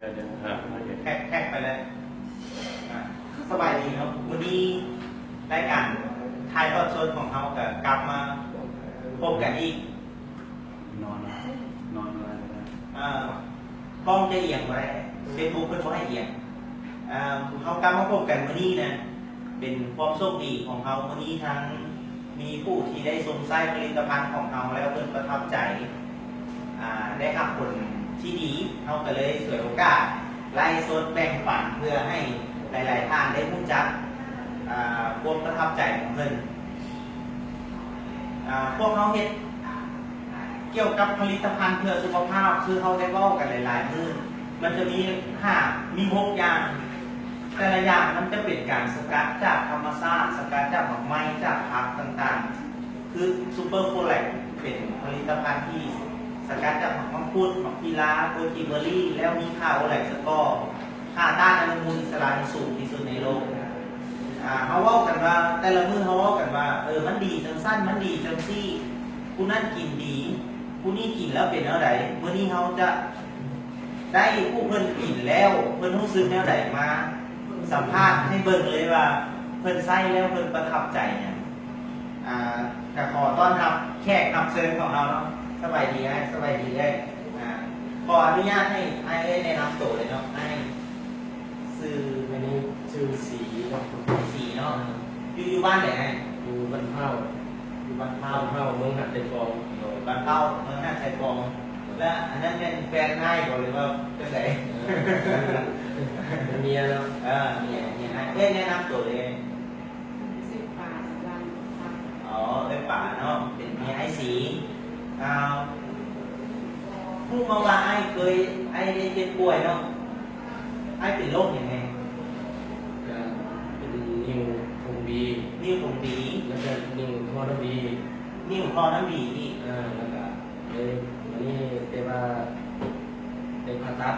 แท็กไปเลยสบายดีครับวันนี้รายการถ่ายทอดสดของเขากลับมาพบกันอีกนอนอะไรนะกล้องจะเอียงไปเฟซบุ๊กเพื่อนเขาให้เอียงเขากลับมาพบกันวันนี้นะเป็นความโชคดีของเขาวันนี้ทั้งมีผู้ที่ได้สมไส้ผลิตภัณฑ์ของเขาแล้วเพื่อนประทับใจได้รับผลที่ดีเขาก็เลยสวยโอกาสไล่สดแบ่งปันเพื่อให้หลายๆท่านได้รู้จักความประทับใจของเพื่อนพวกเขาเห็นเกี่ยวกับผลิตภัณฑ์เพื่อสุขภาพคือเขาได้บอกกันหลายๆมือมันจะมี6 อย่างแต่ละอย่างมันจะเป็นการสกัดจากธรรมชาติสกัดจากหมักไม้จากผักต่างๆคือซูเปอร์โฟแลกเป็นผลิตภัณฑ์ที่สกัดจากหมักมังคุดหมักพีลาโปรตีเบอร์รี่แล้วมีข้าวแหลกสกอร์ค่าต้านอนุมูลอิสระสูงที่สุดในโลกเขาว่ากันว่าแต่ละมือเขาว่ากันว่ามันดีจังสั้นมันดีจังซี่ผู้นั่นกินดีผู้นี่กินแล้วเป็นอะไรเมื่อนี้เขาจะได้ผู้เพิ่นกินแล้วเพิ่นรู้สึกแนวไหนมาสัมภาษณ์ให้เบิ่งเลยว่าเพิ่นใส่แล้วเพิ่นประทับใจเนี่ยก็ขอต้อนรับแขกรับเชิญของเราเนาะสบายดีไหมสบายดีเลยขออนุญาตให้แนะนำตัวเลยเนาะให้ซื้อ อันนี้ชื่อสีครับ สีเนาะอยู่บ้านไหนอยู่บ้านเผ่าอยู่บ้านเผา เมืองหัดไทยฟอง บ้านเผาเมืองหน้าชัยฟองและอันนั้นเป็นแฟนง่ายกว่าเลยว่าเป็นไง เมียแล้วเมียแนะนำตัวเลยสิบป่าสำรันครับ อ๋อเป็นป่าเนาะเป็นเมียไอ้สีพูดมาว่าไอ้เคยไอ้ได้เจ็บป่วยเนาะไอ้เป็นโรคยังไงเป็นนิวคงบี นิ้วของบี แล้วก็นิวทอร์บี นิ้วคอน้ำบีนี่ แล้วก็เลยวันนี้เตว่าได้ผ่าตัด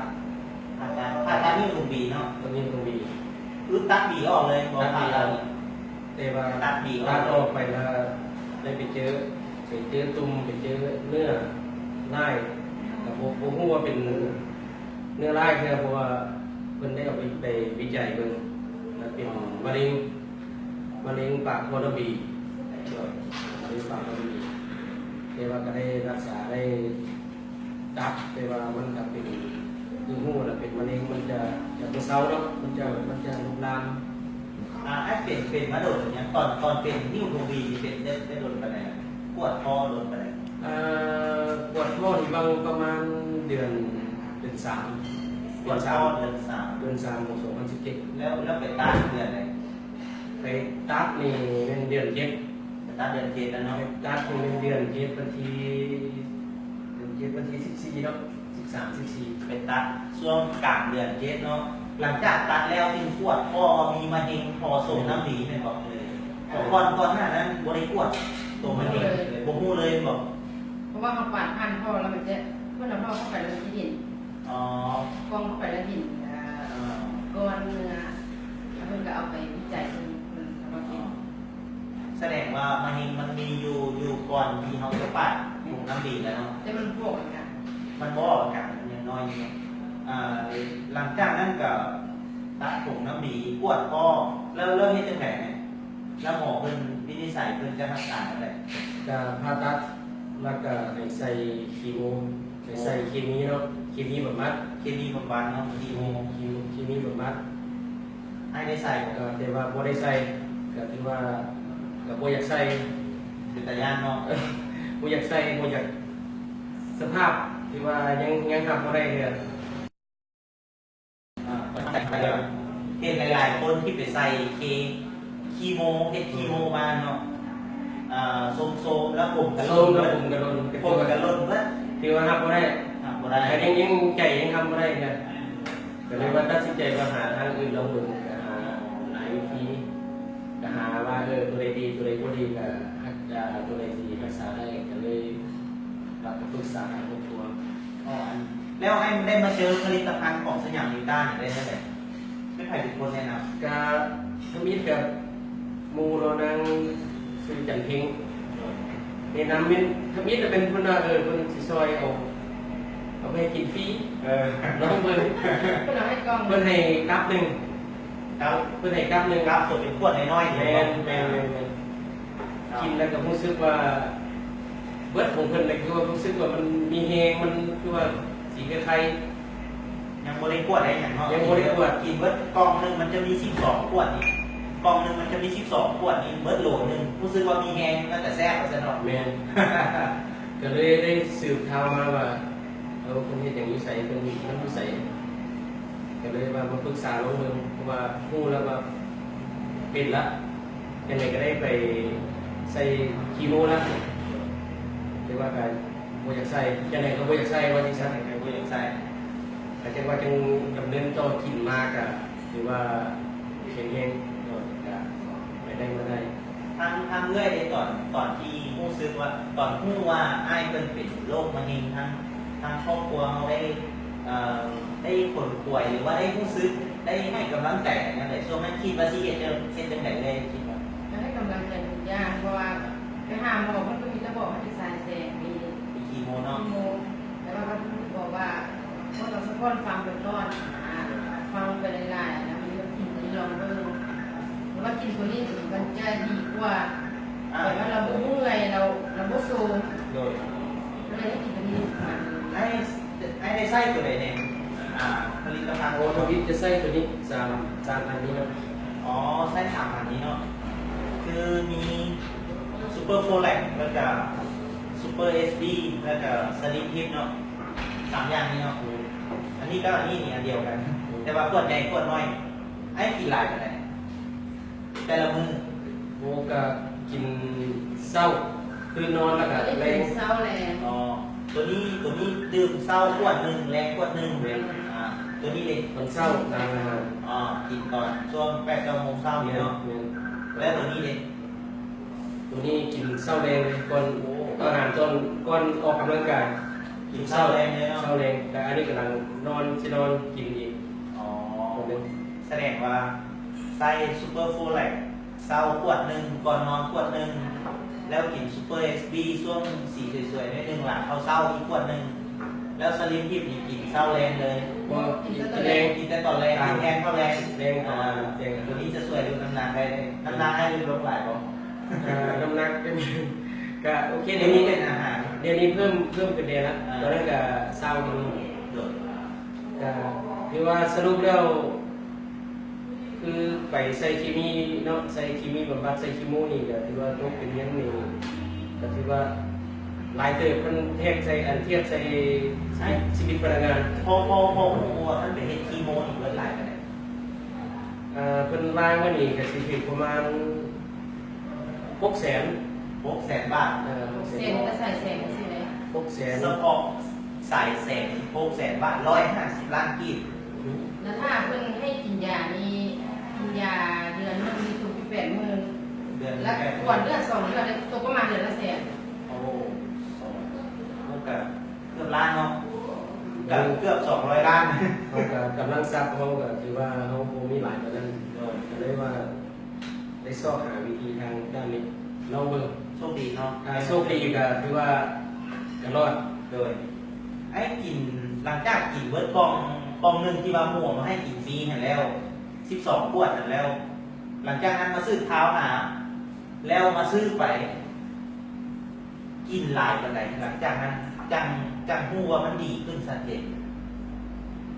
ผ่าตัดนิ้วของบีเนาะ ตัวนี้คงบี คือตัดบีออกเลยบอกผ่าตัด เตว่า ตัดบีออก ตัดออกไปแล้วได้ไปเจอตุ่มไปเจอเนื้อไล่แต่ผมรู้ว่าเป็นเนื้อไล่เนี่ยเพราะว่าเพิ่นได้เอาไปวิจัยเบิ่งแล้วเป็นมะเร็งปากมดลูกมะเร็งปากมดลูกแต่ว่าก็ได้รักษาได้ตัดแต่ว่ามันก็เป็นคือหูแล้วเป็นมะเร็งมันจะเป็นเซาเนาะมันจะลุกลาม ไอ้เป็นมาโดนอย่างเงี้ยตอนเป็นนิ้วของบีเป็นได้โดนไปไหนปวดคอโดนไปไหน ปวดท้องบางประมาณเดือนสาม ปวดคอเดือน 3ของ2017แล้วไปตัดเดือนไหน ไปตัดนี่เป็นเดือนเจ็ด ไปตัดเดือน7แล้วเนาะ ไปตัดนี่เป็นเดือนเจ็ดวันที่14เนาะ13 14ไปตัดช่วงกลางเดือน7เนาะหลังจากตัดแล้วที่ปวดคอมีมะเร็งพอส่งน้ำดีไม่บอกเลยก่อนหน้านั้นบริปวดตัวมะเร็งบ่ฮู้เลยบอก เพราะว่าเขาปาดพันพ่อแล้วมันจะเพื่อนเราพ่อเข้าไปแล้วที่ดิน อ๋อก องเข้าไปแล้วดินก้อนเนื้อแล้วเพื่อนก็เอาไปวิจัยมันทำมากิน แสดงว่ามะเร็งมันมีอยู่ก่อนที่เขาจะปัดถุงน้ำดีแล้วเนาะ แต่มันพวกกัน มันบอกกันอย่างน้อยเนี่ยหลังจากนั้นก็ตัดผมน้ำดีปวดคอแล้วเริ่มเฮ็ดจังไงเนี่ยแล้วหมอเพิ่นวินิจฉัยเพิ่นจะรักษาอะไร จะผ่าตัดแล้วก็ให้ใส่คีโมให้ใส่เคมีเนาะเคมีบำบัด เคมีบำบัดเนาะคีโม เคมีบำบัด ให้ได้ใส่ ก็แต่ว่าบ่ได้ใส่ก็ถือว่าก็บ่อยากใส่ เป็นตายานเนาะ บ่อยากใส่บ่อยากสภาพที่ว่ายังทำบ่ได้เลย เห็นหลายๆคนที่ไปใส่คีโมเฮ็ดคีโมมาเนาะโซมแล้วผมกระ ส้ ล่ ม น แล้ว เบิด ผมกระโดน ผมกระล่นเบิด ที่ว่าทำบ่ได้ บ่ได้ แต่ยังใจยังทำบ่ได้เนี่ยก็เลยว่าตัดสินใจมาหาทางอื่นลองดูก็หาหลายวิธีก็หาว่าตัวใดดีตัวใดบ่ดีก็จะตัวใดดีรักษาได้ก็เลยรับปรึกษาทางครอบครัว แล้วให้ได้มาเจอผลิตภัณฑ์ของสยามนิวตันได้ไหมไม่ใครเป็นคนแนะนำ ก็ทมิตกับหมู่เรานางคือจันเพ็งแนะนำมิตรทมิตจะเป็นคนเพิ่นสิซอยเอา เอาไปกินฟรี น้องเบิ้ง เพื่อนเอาให้กล้อง เพิ่นให้กับหนึ่ง ครับ เพิ่นให้กับหนึ่ง ครับส่วนเป็นขวดน้อยๆ แมนกินแล้วก็รู้สึกว่าเบิดของเพิ่นเลยคือว่ารู้สึกว่ามันมีแฮงมันคือว่าสีไข่ ยังบริขวดอะไรอย่างเนาะ ยังบ่ได้ขวด กินเบิดกล่องหนึงมันจะมี12ขวดนี่กล่องหนึงมันจะมี12ขวดนี่เบิดโหลหนึงรู้สึกว่ามีแฮงตั้งแต่แซ่บซะเนาะ แมนก็เลยได้สืบข่าวมาว่าคนเฮ็ดอย่างนี้ใส่เป็นน้ำผู้ใส่ก็เลยว่ามาปรึกษาลงเมืองเพราะว่าฮู้แล้วว่าเป็นละยังไงก็ได้ไปใส่คีโมละเรียกว่าการบ่อยากใส่ยังไงก็บ่อยากใส่ว่าสิซั่น ไอ้ผู้ยังใส่ แต่จังว่าจังดำเนินต่อกินมากอะหรือว่าเข็งแรงก็ไปได้มาได้ ทางเรื่อยเลยตอนที่ผู้ซื้อว่าตอนผู้ว่าไอ้ายเป็นโรคมะเร็งทางครอบครัวเขาได้ผลป่วยหรือว่าได้ผู้ซื้อได้ให้กำลังใจอย่างไรช่วงนั้นคิดว่าที่จะเช่นจังไหนเลยคิดว่า ให้กำลังใจทุกอย่างเพราะว่าไปหาหมอมันก็มีจะบอกให้สายแสงมี มีคีโมเนาะ โมแต่ว่าก็บอกว่าพวกเราสักคนฟังไปก่อนฟังไปหลายๆนะมีกินที่ลองเบิ่งว่ากินตัวนี้มันจะดีกว่าแต่ว่าเราเมื่อยเราบ่สูง โดย ก็เลยได้กินตัวนี้มัน ไอ้ได้ไส้ตัวไหนเนี่ยผลิตภัณฑ์ โอทวิตจะใส่ตัวนี้สามอันนี้เนาะ อ๋อไส้สามอันนี้เนาะคือมีซูเปอร์โฟแลกแล้วก็ซูเปอร์เอสดีแล้วก็สลิปทิปเนาะสามอย่างนี้เนาะอันนี้ก็อันนี้นี่อันเดียวกัน แต่ว่าขวดใหญ่ขวดน้อยไอ้กินหลายกันไหนแต่ละมือ โมก็กินเศร้าคือนอนแล้วก็ ได้ แร กิ ง นเศร้าแรง อ๋อตัวนี้ดื่มเศร้าขวดหนึ่งแรงขวดหนึ่งตัวนี้เลย มันเศร้าตามอาหาร กินก่อนช่วง8-9 โมงเช้า เนี่ นี่ ย เนาะแล้วตัวนี้เลย ตัวนี้กินเศร้าแรงเลยก่อนอาหารก่อนออกกำลังกาย กินเศร้าแรงเลยเนาะ เศร้าแรงแต่อันนี้กำลังนอนสินอนกินอีก อ๋อ ตัวหนึง แสดงว่าไส้ซูเปอร์ฟูลแลกเศร้าขวดหนึ่งก่อนนอนขวดหนึ่งแล้วกินซูเปอร์เอสบีช่วงสีสวยๆนิดนึงหลังเขาเศร้าอีกขวดหนึ่งแล้วสลิมทิพนี่กินเศร้าแรงเลย เพราะกินแรง กินแต่ตอนแรงกินแทนเท่าแรง แรงประมาณแรง ตัวนี้จะช่วยดูน้ำหนักได้เลยน้ำหนักให้ดูลดหลายป่ะ น้ำหนักก็โอเค เดี๋ เดี๋ ย ยว ว นี้ นี้ เป็นอาหาร เดี๋ยวนี้เพิ่มเป็นเดือนละตอนนั้นก็เศร้ามัน โดด ก็คือว่าสรุปแล้ว คือไปใส่เคมีเนาะใส่เคมีบำบัดใส่คีโมนี่ก็ถือว่าต้องเป็นเงี้ยนี่ก็ถือว่าหลายเติบมันเทียบใส่อันเทียบใส่ชีวิตพนักงาน พอมันเป็นเฮดคีโมอีกหลายกันเลย เพิ่นวางไว้นี่ก็สิถึงประมาณ600,000 600,000 บาท เส้นก็ใส่แสงสิไหม 600,000 สปอกสายแสง600,000 บาท150 ล้านกีบ แล้วถ้าเพิ่นให้กินยานี้กินยาเดือนนึงมีถูกที่80,000 เดือน แล้วก่อนเดือน2 เดือนตกประมาณเดือนละแสน โอ้กับเกือบล้านเนาะกับเกือบ200 ล้าน เขาก็กำลังทรัพย์เขาก็ถือว่าเขาคงมีหลายกว่านั้นก็เลยว่าได้ซอกหาวิธีทางด้านนี้ลองเบิ่ง โชคดีเนาะ โชคดีก็ถือว่าก็รอด โดยไอ้กินหลังจากกินเบิร์ดกองหนึ่งที่ว่าหม่วงมาให้กินฟรีเห็นแล้ว12 ขวดเห็นแล้ว หลังจากนั้นมาซื้อเท้าหาแล้วมาซื้อไป กินหลายกันไหนหลังจากนั้นจังหู้ว่ามันดีขึ้นสัดเจน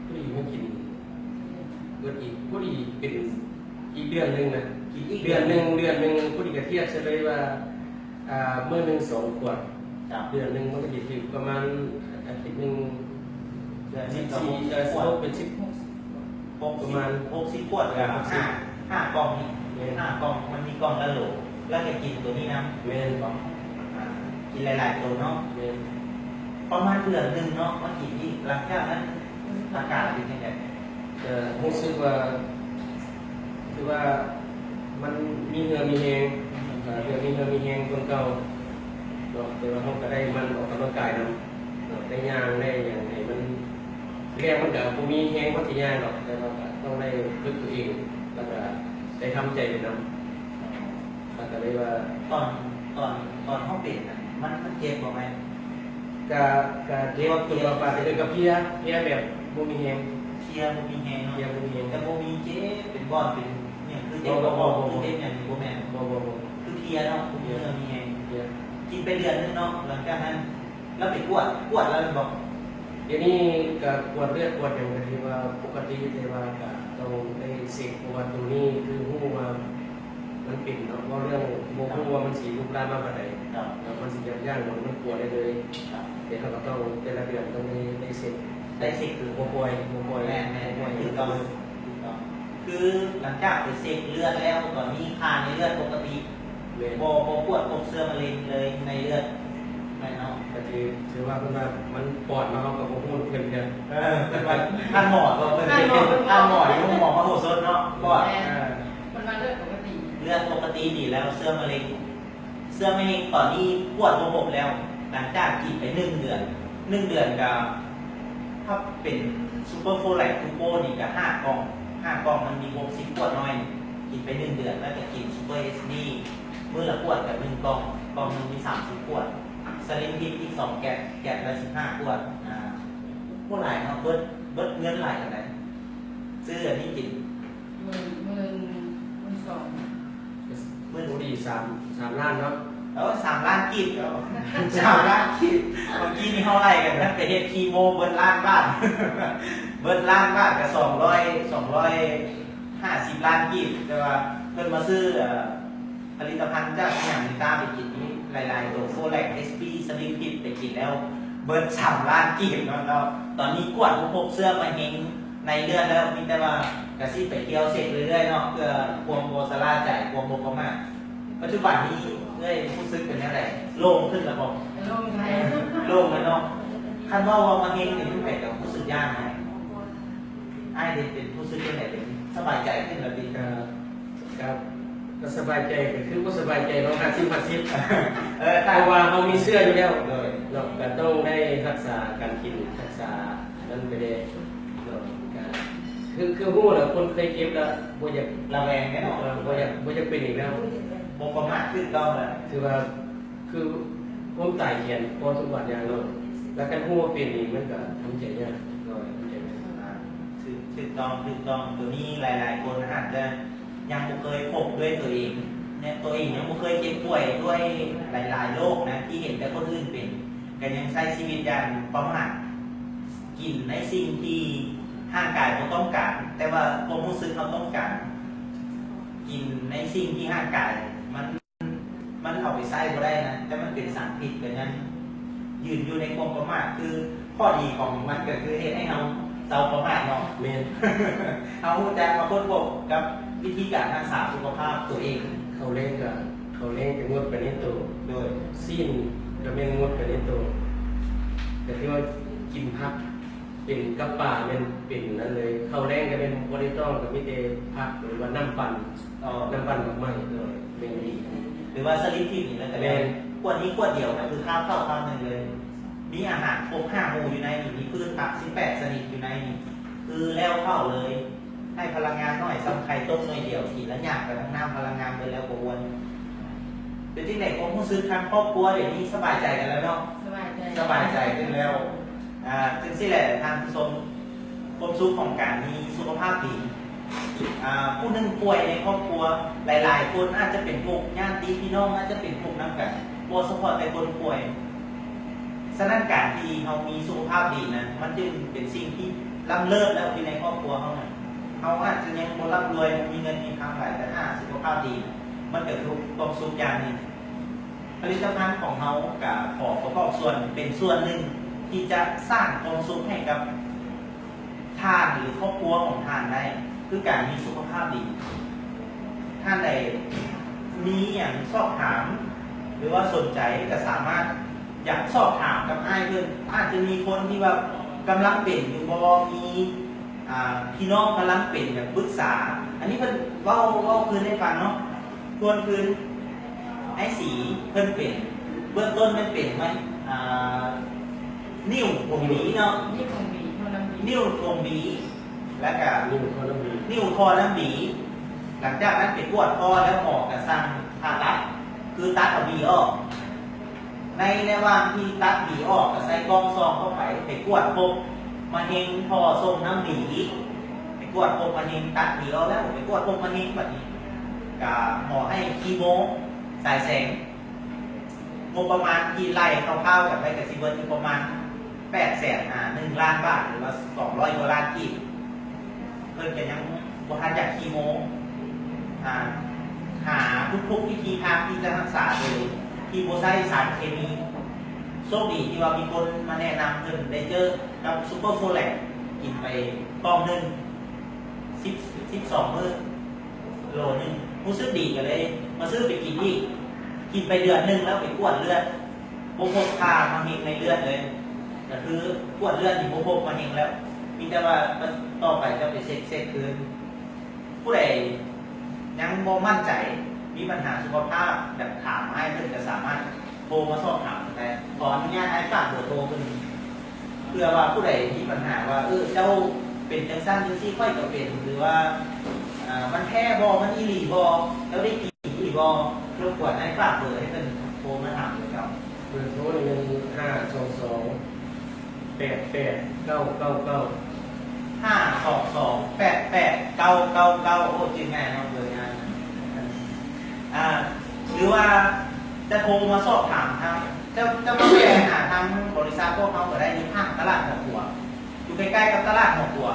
ผู้ดีไม่กินเบิดอีกผู้ดีเป็นอีกเดือนหนึงนะ กินอีก เดือนหนึงผู้ดีก็เทียบเฉลยว่ามื้อหนึง2 ขวด จับ เดือนหนึงมันก็สิถึงประมาณอาทิตย์หนึง เดือนที่ 14 ขวด เป็น10 ประมาณ60 ขวดเลยครับห้ากล่องนี่5 กล่องมันมีกล่องละโหลแล้วจะกินตัวนี้นะ แม่นบ่ กินหลายๆตัวเนาะ แม่น ประมาณเดือนหนึ่งเนาะมากินอีกหลังจากนั้นอากาศเป็นยังไง รู้สึกว่าคือว่ามันมีเหือมีแหงเหือมีแหงคนเก่าเนาะแต่ว่าเขาก็ได้มันออกกำลังกายนำได้ย่างได้อย่างไรมันเรียกมันก็บ่มีแหงว่าสิย่างหรอกแต่ว่าก็ต้องได้ฝึกตัวเองแล้วก็ได้ทำใจไปนำแล้วก็เลยว่า ตอนห้องเปลี่ยนน่ะมันเจ็บบ่ไหม กะเรียกตัวปลาเป็นกับเพียแบบบ่มีแฮง เทียร์บ่มีแฮง เพีย เนาะ บ่มีแฮง แต่บ่มีเจ๊เป็นก้อนเป็นเนี่ยคือเจ๊บ่บอกคือเจ๊อย่างนี้บ่แม่น บ่ คือเทียร์เนาะคือเทียร์มีแฮง เพีย กินไปเดือนนึงเนาะหลังจากนั้นแล้วไปกวดแล้วบอก เดี๋ยวนี้ก็ปวดเลือดปวดอย่างก็ที่ว่าปกติแต่ว่าก็ต้องได้เสกเพราะว่าตรงนี้คือฮู้ว่ามันเป็นเนาะว่าเรื่องบ่ฮู้ว่ามันสิลุกลามมาปานใด ครับ แล้วมันสิย่างมันปวดได้เลย ครับ เดี๋ยวเราก็ต้องแต่ละเดือนต้องได้เสก ได้สิคือ บ่ป่วย แม่คือต้องคือหลังจากไปเซ็กเลือดแล้วตอนนี้ค่าในเลือดปกติ แม่น บ่ปวดพบเสื้อมะเร็งเลยในเลือดแม่เนาะ ก็ถือว่าเพิ่นว่ามันปอดมาเฮาก็บ่ฮู้เพิ่นกัน เป็นว่าท่านหมอก็เป็นท่านหมอที่หมอพระโหสถเนาะปอด มันมาเลือดปกติ เลือดปกติดีแล้วเสื้อมะเร็งเสื้อมะเร็งตอนนี้ปวดระบบแล้ว หลังจากกินไป1 เดือน1 เดือนก็ถ้าเป็นซูเปอร์โฟไลท์ทูโปนี่ก็5 กล่องมันมี60 ขวดน้อยกินไป1 เดือนแล้วจะกินซูเปอร์เอสดีมื้อละขวดกับ1 กล่องนึงมี30 ขวดสลิมพิษอีก2 แกะละ15 ขวดพวกหลายเนาะเบิดเงินหลายกันไหนซื้ออันนี้กิน มือสอง มื้อดี3ล้านเนาะ แล้ว3 ล้านกีบแล้ว3 ล้านกีบเมื่อกี้นี่เท่าไหร่กันนะไปเฮ็ดคีโมเบิดล้านบาท เบิดล้านบาทกับ250 ล้านกีบแต่ว่าเพิ่นมาซื้อผลิตภัณฑ์จากอย่างนิต้าไปกินนี้หลายๆตัวโฟแลกเอสพีสลิมพิษไปกินแล้ว เบิด3 ล้านกีบแล้วตอนนี้กวดพบเสื้อมาเฮงในเลือดแล้วมีแต่ว่ากระซี่ไปเที่ยวเสร็จเรื่อยๆเนาะเพื่อความโบสลาใจความโมกมากปัจจุบันนี้เอ้ยผู้ซึกเป็นยังไงโล่งขึ้นแล้วบอก โล่งไทย โล่งแล้วเนาะคันว่ามาเฮงเป็นผู้แผ่กับผู้ซึกย่างไหมไอ้เด็กเป็นผู้ซึกเป็นไหนเป็นสบายใจขึ้นแล้วดี ก็สบายใจก็คือบ่สบายใจเนาะ50 เพ เพราะว่าเฮามีเสื้ออยู่แล้ว เลย เราก็ต้องได้รักษาการกินรักษานั่นไปได้เนาะคือฮู้แล้วคนเคยเก็บแล้วบ่อยาก ระแวงแน่นอน บ่อยากเป็นอีกแล้ว โมกมากขึ้นต้องเลย ถือว่าคือผมตายเขียนพอทุกวันอย่างเนาะแล้วกันฮู้ว่าเป็นนี่มันก็ทำใจยากหน่อยทำใจยาก ถูกต้องตัวนี้หลายๆคนอาจจะยังไม่เคยพบด้วยตัวเองเนี่ยตัวเองยังไม่เคยเจ็บป่วยด้วยหลายๆโรคนะที่เห็นแต่คนอื่นเป็นก็ยังใช้ชีวิตอย่างประมาทกินในสิ่งที่ร่างกายเราต้องการ แต่ว่าความรู้สึกเราต้องการ กินในสิ่งที่ร่างกายมันเอาไปใช้ก็ได้นะแต่มันเป็นสารพิษกันนั้นยืนอยู่ในความประมาทคือข้อดีของมันก็คือให้เราประมาทเนาะ แม่น เอาแต่มาค้นพบกับวิธีการรักษาสุขภาพตัวเอง เขาเล่นก็งดไปนิดตัว โดย สิ้นก็แม่นงดไปนิดตัวแต่ที่ว่ากินผักเป็นกับป่าเป็นนั่นเลยเขาแรงก็เป็นบ่ได้ต้องก็มีแต่ผักหรือว่าน้ำปั่นดอกไม้เลยเป็นดี หรือว่าสลิปทิปนี่แล้วแต่ขวดนี้ขวดเดียวก็คือข้าวเข้าข้าวหนึ่งเลย มีอาหารครบ5 หมู่อยู่ในนี่มีพืชผัก18 ชนิดอยู่ในนี่คือแล้วเข้าเลย ให้พลังงานหน่อยซ้ำไข่ต้มหน่อยเดียวทีละอย่างไปทั้งน้ำพลังงานไปแล้วกวนเป็นที่ไหนผมรู้สึกทางครอบครัวเดี๋ยวนี้สบายใจกันแล้วเนาะ สบายใจ สบายใจขึ้นแล้วจึงสิแหละทางผู้ชมความสุขของการมีสุขภาพดีผู้หนึ่งป่วยในครอบครัวหลายๆคนอาจจะเป็นพวกญาติพี่น้องอาจจะเป็นพวกน้ำกันโปรสปอร์ตแต่คนป่วยฉะนั้นการที่เขามีสุขภาพดีนะมันจึงเป็นสิ่งที่ล้ำเลิศแล้วในครอบครัวเขาเนี่ยเขาอาจจะยังโมร่ำรวยมีเงินมีทางหลายแต่ถ้าสุขภาพดี มันเกิดความสุขอย่างหนึ่งผลิตภัณฑ์ของเขากับขอประกอบส่วนเป็นส่วนหนึ่งที่จะสร้างความสุขให้กับทานหรือครอบครัวของทานได้คือการมีสุขภาพดีท่านใดมีอย่างสอบถาม หรือว่าสนใจก็สามารถอยากสอบถามกับอ้ายเพื่อนอาจจะมีคนที่ว่ากำลังเป็นอยู่บ่มีพี่น้องกำลังเป็นแบบปรึกษา อันนี้เพิ่นเว้าคืนให้ฟังเนาะทวนคืนไอ้สีเพิ่นเป็นเบื้องต้นมันเป็นไหมนิ้วผมหวีเนาะ นี่คงมีเท่านั้นมี นิ้วตรงหวีแล้วก็ นี่มันก็ต้องมี นิ้วคอน้ำหวีหลังจากนั้นไปปวดคอแล้วหมอกระสั่งผ่าตัดคือตัดเอาหวีออก ในระหว่างที่ตัดหวีออกก็ใส่กล้องซองเข้าไปกวดพบมะเร็งพอส่งน้ำหวีไปกวดพบมะเร็งตัดหวีออกแล้วไปกวดพบมะเร็งแบบนี้กับหมอให้คีโมสายแสงงบประมาณที่ไล่คร่าวๆกับไปกับซีเวิร์ดอยู่ประมาณ1 ล้านบาทหรือว่า200 กว่าล้านกีบเพิ่นก็ยังบ่ทันอยากคีโมหาทุกวิธีทางที่จะรักษาเลยที่โบไซสารเคมีโชคดีที่ว่ามีคนมาแนะนำเพิ่นได้เจอกับซูเปอร์โฟแลกกินไปกล่องหนึ่ง12 มื้อโลหนึ่งรู้สึกดีกันเลยมาซื้อไปกินอีกกินไปเดือนหนึ่งแล้วไปกวดเลือดโบพบพามะเร็งในเลือดเลยก็คือกวดเลือดนี่โบพบมะเร็งแล้วมีแต่ว่าต่อไปจะไปเช็คคืนผู้ใดยังบ่มั่นใจมีปัญหาสุขภาพแบบถามให้เพื่อนจะสามารถโทรมาสอบถามแต่ขออนุญาตให้ฝากเบอร์โทรเพื่อนเพื่อว่าผู้ใดมีปัญหาว่าเจ้าเป็นจังสั้นจังซี่ค่อยกับเป็นหรือว่ามันแค่บอมันอีหลีบอแล้วได้กี่อีหลีบอรบกวนให้ฝากเบอร์ให้เพื่อนโทรมาถามเลยครับ เบอร์โทรนี่เป็น522 88 999 522 88 999โอ้จริงไงน้องเบอร์งานหรือว่าจะโทรมาสอบถามทางจะมาแวะหาทางบริษัทพวกเขาก็ได้ที่ข้างตลาดหัวหัวอยู่ใกล้ๆกับตลาดหัวหัว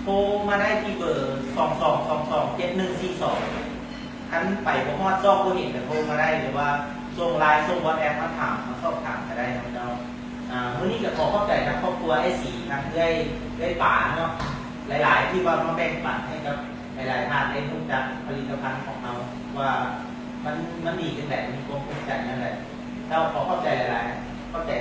โทรมาได้ที่เบอร์22227142คันไปบ่ฮอดซอกบ่เห็นก็โทรมาได้หรือว่าส่งไลน์ส่ง WhatsApp มาถามมาสอบถามก็ได้นะเจ้ามื้อนี้ก็ขอขอบใจทางครอบครัวไอ้สีทางได้ป่าเนาะหลายๆที่ว่ามาแบ่งปันให้กับหลายๆท่านได้รู้จักผลิตภัณฑ์ของเราว่ามันดีจังได๋มีความภูมิใจนั่นแหละเจ้าขอขอบใจหลายๆขอบใจ